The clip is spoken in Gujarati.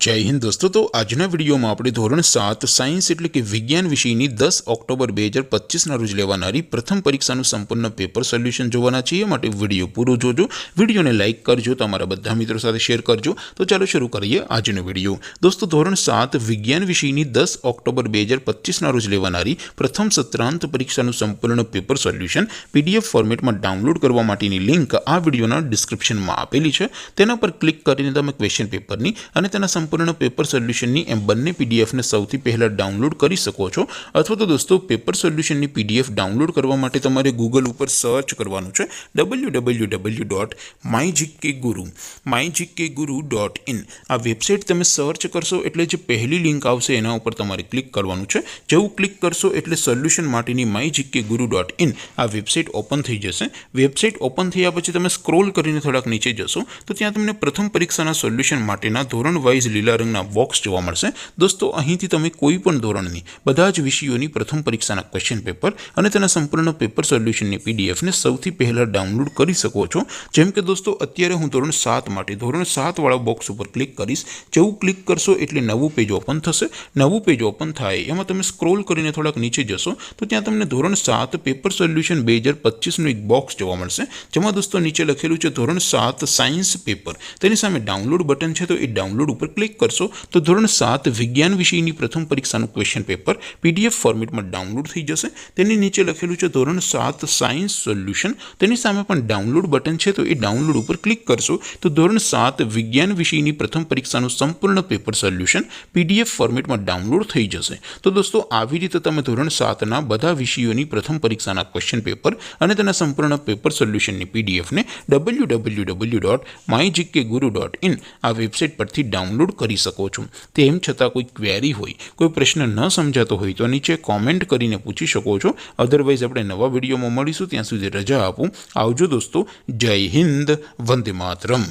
जय हिंद दोस्तों। तो आजना विडियो में આપણે ધોરણ 7 સાયન્સ એટલે કે વિજ્ઞાન વિષયની 10 ઓક્ટોબર 2025 ના રોજ લેવાનારી પ્રથમ પરીક્ષાનું સંપૂર્ણ પેપર સોલ્યુશન જોવાના છીએ। માટે વિડિયો પૂરો જોજો, વિડિયોને લાઈક કરજો, તમારા બધા મિત્રો સાથે શેર કરજો। તો ચાલો શરૂ કરીએ આજનો વિડિયો। દોસ્તો ધોરણ 7 વિજ્ઞાન વિષયની 10 ઓક્ટોબર 2025 ના રોજ લેવાનારી પ્રથમ સત્રાંત પરીક્ષાનું સંપૂર્ણ પેપર સોલ્યુશન પીડીએફ ફોર્મેટમાં ડાઉનલોડ કરવા માટેની લિંક આ વિડિયોના ડિસ્ક્રિપ્શનમાં આપેલી છે। તેના પર ક્લિક કરીને તમે ક્વેશ્ચન પેપરની અને તેના संपूर्ण पेपर सोल्यूशन एम बने पीडीएफ ने सौथी पहला डाउनलॉड कर सको छो। अथवा तो दोस्तों पेपर सोल्यूशन पीडीएफ डाउनलॉड करवा माटे तमारे गूगल पर सर्च करवानुं छे www.mygkguru.in आ वेबसाइट तमे सर्च करशो एटले जे पहली लिंक आवशे एना उपर तमारे क्लिक करवानुं छे। जेवुं क्लिक करशो एटले सोल्यूशन माटेनी mygkguru.in आ वेबसाइट ओपन थई जशे। वेबसाइट ओपन थया पछी तमे स्क्रॉल करीने थोड़ाक नीचे जशो तो त्यां तमने प्रथम परीक्षाना सोल्यूशन माटेना धोरण वाइज लीला रंगना बॉक्स जोवा मळशे। दोस्तों અહીંથી તમે કોઈ પણ ધોરણની બધા જ વિષયોની પ્રથમ પરીક્ષાના ક્વેશ્ચન પેપર અને તેના સંપૂર્ણ પેપર સોલ્યુશનની પીડીએફ ને સૌથી પહેલા ડાઉનલોડ કરી શકો છો। જેમ કે દોસ્તો અત્યારે હું ધોરણ 7 માટે ધોરણ 7 વાળા બોક્સ ઉપર ક્લિક કરીશ। જેવું ક્લિક કરશો એટલે નવું પેજ ઓપન થશે। નવું પેજ ઓપન થાય એમાં તમે સ્ક્રોલ કરીને થોડાક નીચે જશો તો ત્યાં તમને ધોરણ 7 પેપર સોલ્યુશન 2025 નું એક બોક્સ જોવા મળશે। જેમાં દોસ્તો નીચે લખેલું છે ધોરણ 7 સાયન્સ પેપર, તેની સામે ડાઉનલોડ બટન છે તો એ ડાઉનલોડ पर क्लिक करशो तो धोरण 7 विज्ञान विषयनी प्रथम परीक्षाનું क्वेश्चन पेपर पीडीएफ फॉर्मेट में डाउनलॉड थई जशे। तेनी नीचे लखेलुं छे धोरण 7 सायन्स सोल्यूशन, तेनी सामे पण डाउनलॉड बटन छे तो ए डाउनलॉड पर क्लिक करशो तो धोरण 7 विज्ञान विषयनी प्रथम परीक्षाનું संपूर्ण पेपर सोल्यूशन पीडीएफ फॉर्मेट में डाउनलॉड थई जशे। तो दोस्तों આવી રીતે તમે ધોરણ 7 ના બધા વિષયોની પ્રથમ પરીક્ષાના ક્વેશ્ચન પેપર અને તેના સંપૂર્ણ પેપર સોલ્યુશનની પીડીએફ ને www.mygkguru.in આ વેબસાઇટ પરથી डाउनलॉड करी सको छो। तेम छतां कोई क्वेरी होय, कोई प्रश्न न समजातो होय तो नीचे कॉमेंट करीने पूछी शको छो। अदरवाइज आपणे नवा विडियोमां मळीशुं, त्यां सुधी रजा आपो। आवजो दोस्तों। जय हिंद, वंदे मातरम।